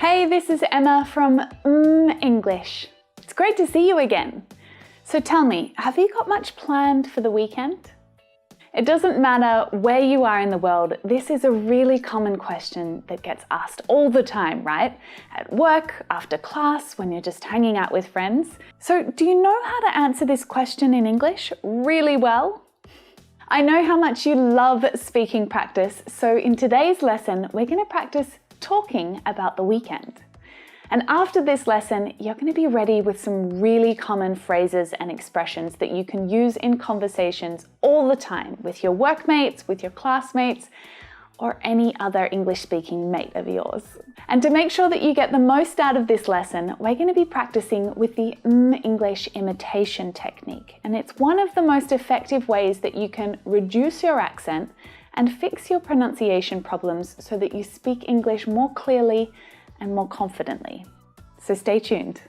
Hey, this is Emma from English. It's great to see you again. So tell me, have you got much planned for the weekend? It doesn't matter where you are in the world, this is a really common question that gets asked all the time, right? At work, after class, when you're just hanging out with friends. So do you know how to answer this question in English really well? I know how much you love speaking practice, so in today's lesson, we're going to practice talking about the weekend. And after this lesson, you're going to be ready with some really common phrases and expressions that you can use in conversations all the time with your workmates, with your classmates, or any other English-speaking mate of yours. And to make sure that you get the most out of this lesson, we're going to be practicing with the English imitation technique. And it's one of the most effective ways that you can reduce your accent and fix your pronunciation problems so that you speak English more clearly and more confidently. So stay tuned.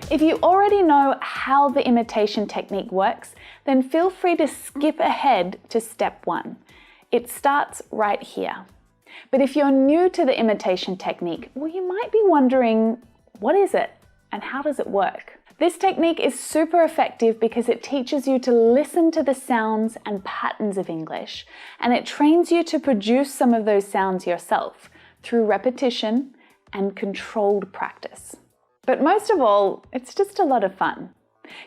If you already know how the imitation technique works, then feel free to skip ahead to step 1. It starts right here. But if you're new to the imitation technique, well, you might be wondering, what is it and how does it work? This technique is super effective because it teaches you to listen to the sounds and patterns of English, and it trains you to produce some of those sounds yourself through repetition and controlled practice. But most of all, it's just a lot of fun.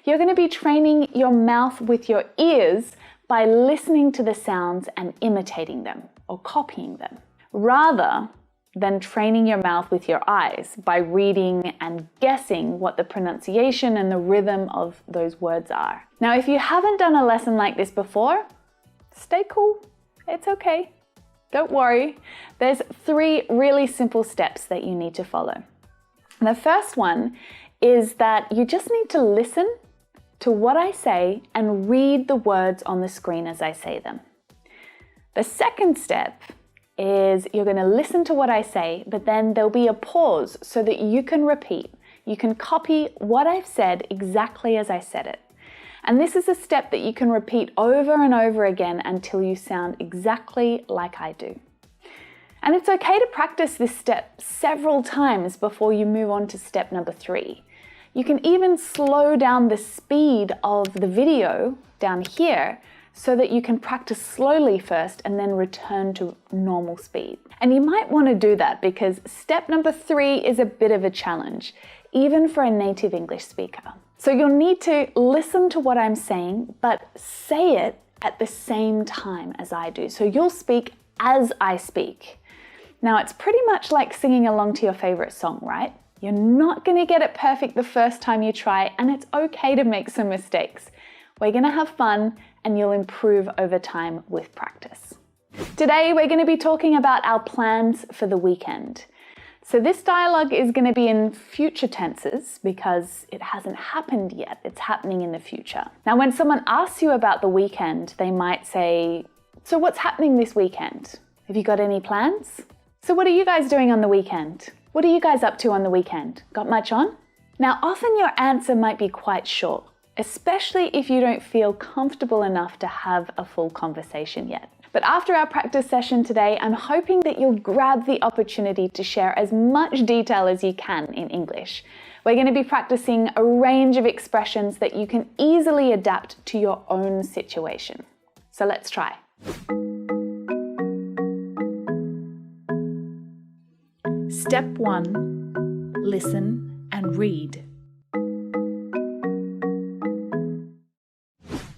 You're going to be training your mouth with your ears by listening to the sounds and imitating them or copying them, rather than training your mouth with your eyes by reading and guessing what the pronunciation and the rhythm of those words are. Now, if you haven't done a lesson like this before, stay cool. It's okay. Don't worry. There's 3 really simple steps that you need to follow. The first one is that you just need to listen to what I say and read the words on the screen as I say them. The second step is you're going to listen to what I say, but then there'll be a pause so that you can repeat. You can copy what I've said exactly as I said it. And this is a step that you can repeat over and over again until you sound exactly like I do. And it's okay to practice this step several times before you move on to step number 3. You can even slow down the speed of the video down here so that you can practice slowly first and then return to normal speed. And you might want to do that because step number 3 is a bit of a challenge, even for a native English speaker. So you'll need to listen to what I'm saying, but say it at the same time as I do. So you'll speak as I speak. Now, it's pretty much like singing along to your favorite song, right? You're not going to get it perfect the first time you try, and it's okay to make some mistakes. We're going to have fun, and you'll improve over time with practice. Today, we're going to be talking about our plans for the weekend. So this dialogue is going to be in future tenses because it hasn't happened yet. It's happening in the future. Now, when someone asks you about the weekend, they might say, "So what's happening this weekend? Have you got any plans? So what are you guys doing on the weekend? What are you guys up to on the weekend? Got much on?" Now, often your answer might be quite short, especially if you don't feel comfortable enough to have a full conversation yet. But after our practice session today, I'm hoping that you'll grab the opportunity to share as much detail as you can in English. We're going to be practicing a range of expressions that you can easily adapt to your own situation. So let's try. Step 1, listen and read.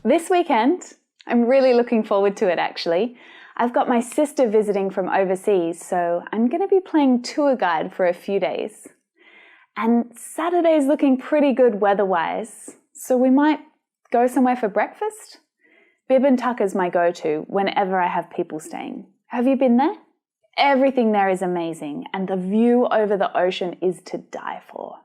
This weekend, I'm really looking forward to it actually. I've got my sister visiting from overseas, so I'm going to be playing tour guide for a few days. And Saturday's looking pretty good weather-wise, so we might go somewhere for breakfast? Bib and Tucker's my go-to whenever I have people staying. Have you been there? Everything there is amazing, and the view over the ocean is to die for.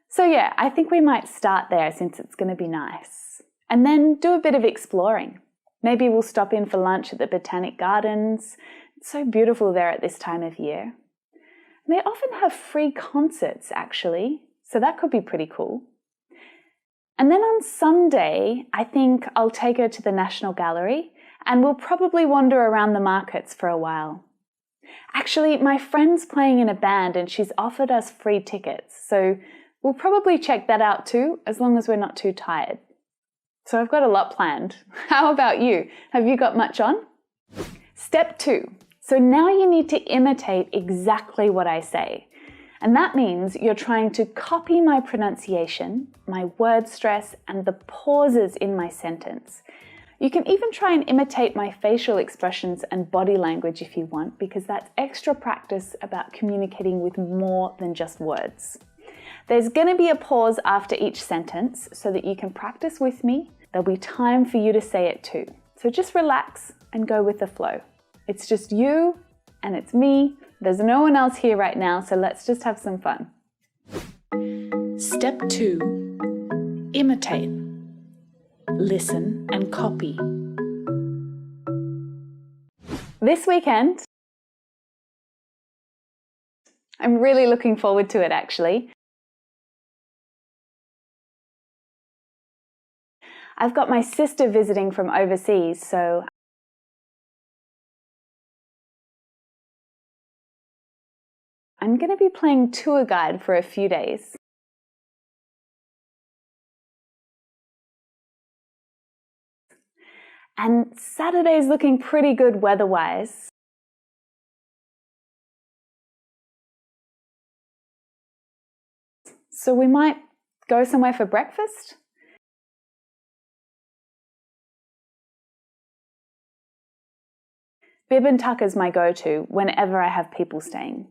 So yeah, I think we might start there since it's going to be nice. And then do a bit of exploring. Maybe we'll stop in for lunch at the Botanic Gardens. It's so beautiful there at this time of year. And they often have free concerts actually, so that could be pretty cool. And then on Sunday, I think I'll take her to the National Gallery and we'll probably wander around the markets for a while. Actually, my friend's playing in a band and she's offered us free tickets, so we'll probably check that out too, as long as we're not too tired. So I've got a lot planned. How about you? Have you got much on? Step 2. So now you need to imitate exactly what I say. And that means you're trying to copy my pronunciation, my word stress, and the pauses in my sentence. You can even try and imitate my facial expressions and body language if you want, because that's extra practice about communicating with more than just words. There's going to be a pause after each sentence so that you can practice with me. There'll be time for you to say it too. So just relax and go with the flow. It's just you and it's me. There's no one else here right now, so let's just have some fun. Step 2. Imitate. Listen and copy. This weekend, I'm really looking forward to it actually. I've got my sister visiting from overseas, so I'm going to be playing tour guide for a few days. And Saturday's looking pretty good weather-wise. So we might go somewhere for breakfast? Bib and Tucker's my go-to whenever I have people staying.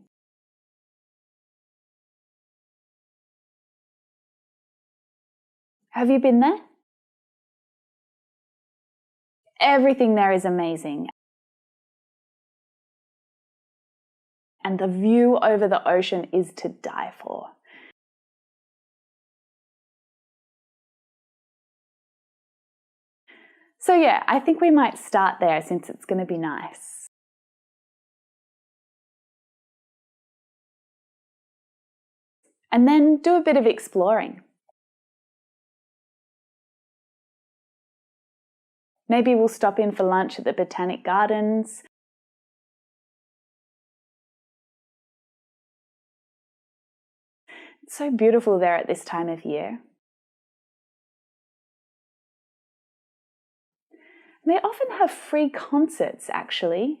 Have you been there? Everything there is amazing. And the view over the ocean is to die for. So yeah, I think we might start there since it's going to be nice. And then do a bit of exploring. Maybe we'll stop in for lunch at the Botanic Gardens. It's so beautiful there at this time of year. They often have free concerts, actually.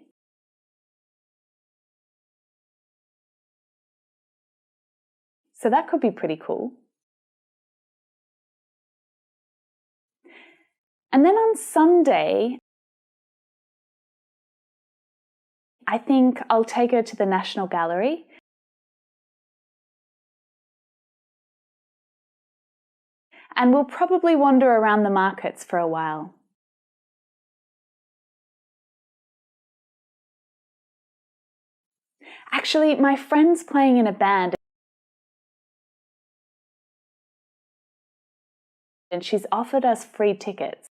So that could be pretty cool. And then on Sunday, I think I'll take her to the National Gallery. And we'll probably wander around the markets for a while. Actually, my friend's playing in a band and she's offered us free tickets.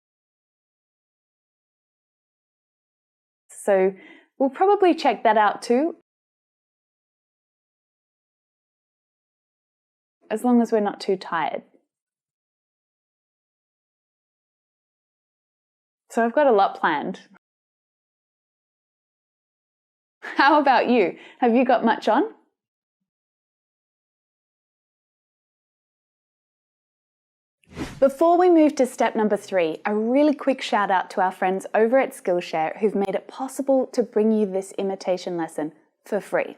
So we'll probably check that out too, as long as we're not too tired. So I've got a lot planned. How about you? Have you got much on? Before we move to step number 3, a really quick shout out to our friends over at Skillshare who've made it possible to bring you this imitation lesson for free.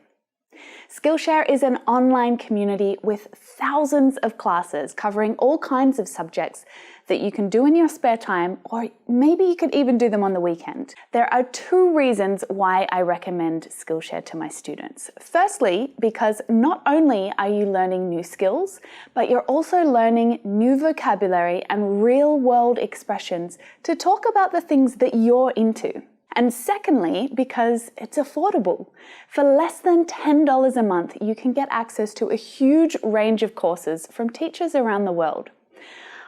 Skillshare is an online community with thousands of classes covering all kinds of subjects that you can do in your spare time, or maybe you could even do them on the weekend. There are 2 reasons why I recommend Skillshare to my students. Firstly, because not only are you learning new skills, but you're also learning new vocabulary and real-world expressions to talk about the things that you're into. And secondly, because it's affordable. For less than $10 a month, you can get access to a huge range of courses from teachers around the world.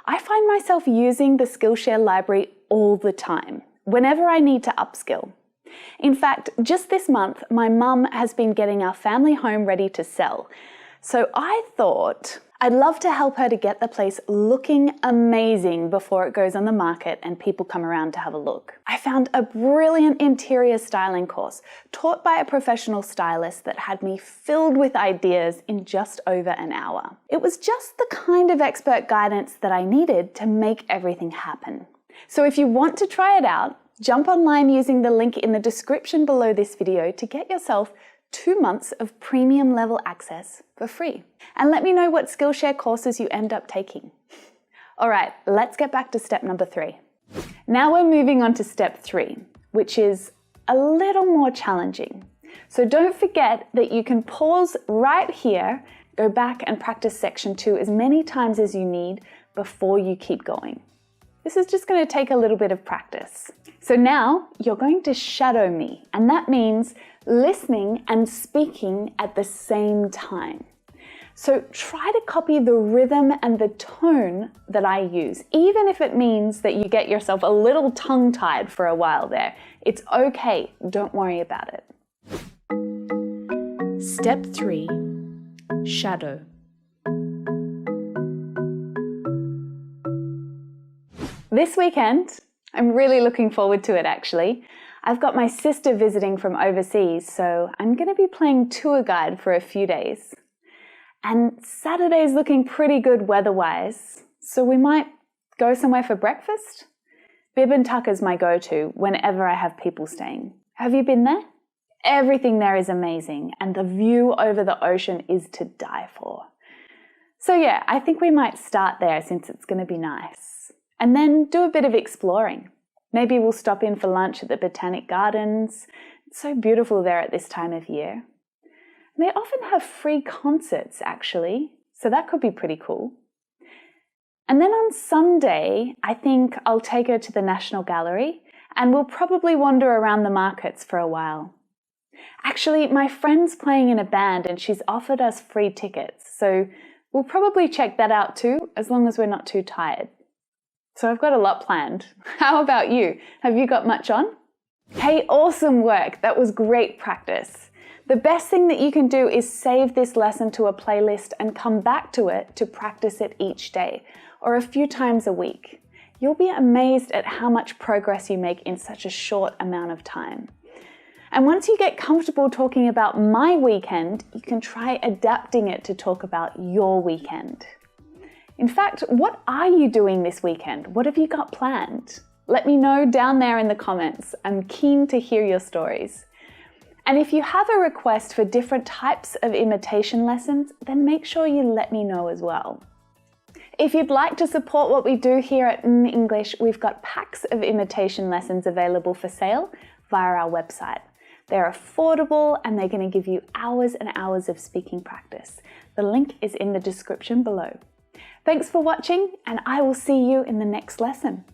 I find myself using the Skillshare library all the time, whenever I need to upskill. In fact, just this month, my mum has been getting our family home ready to sell. So I thought I'd love to help her to get the place looking amazing before it goes on the market and people come around to have a look. I found a brilliant interior styling course taught by a professional stylist that had me filled with ideas in just over an hour. It was just the kind of expert guidance that I needed to make everything happen. So if you want to try it out, jump online using the link in the description below this video to get yourself 2 months of premium level access for free. And let me know what Skillshare courses you end up taking. All right, let's get back to step number 3. Now we're moving on to step 3, which is a little more challenging. So don't forget that you can pause right here, go back and practice section 2 as many times as you need before you keep going. This is just going to take a little bit of practice. So now you're going to shadow me, and that means listening and speaking at the same time. So try to copy the rhythm and the tone that I use, even if it means that you get yourself a little tongue-tied for a while there. It's okay, don't worry about it. Step 3, shadow. This weekend, I'm really looking forward to it actually. I've got my sister visiting from overseas, so I'm going to be playing tour guide for a few days. And Saturday's looking pretty good weather-wise, so we might go somewhere for breakfast? Bib and Tucker's my go-to whenever I have people staying. Have you been there? Everything there is amazing, and the view over the ocean is to die for. So yeah, I think we might start there since it's going to be nice. And then do a bit of exploring. Maybe we'll stop in for lunch at the Botanic Gardens. It's so beautiful there at this time of year. And they often have free concerts actually, so that could be pretty cool. And then on Sunday, I think I'll take her to the National Gallery and we'll probably wander around the markets for a while. Actually, my friend's playing in a band and she's offered us free tickets, so we'll probably check that out too, as long as we're not too tired. So I've got a lot planned. How about you? Have you got much on? Hey, awesome work. That was great practice. The best thing that you can do is save this lesson to a playlist and come back to it to practice it each day or a few times a week. You'll be amazed at how much progress you make in such a short amount of time. And once you get comfortable talking about my weekend, you can try adapting it to talk about your weekend. In fact, what are you doing this weekend? What have you got planned? Let me know down there in the comments. I'm keen to hear your stories. And if you have a request for different types of imitation lessons, then make sure you let me know as well. If you'd like to support what we do here at English, we've got packs of imitation lessons available for sale via our website. They're affordable and they're going to give you hours and hours of speaking practice. The link is in the description below. Thanks for watching, and I will see you in the next lesson.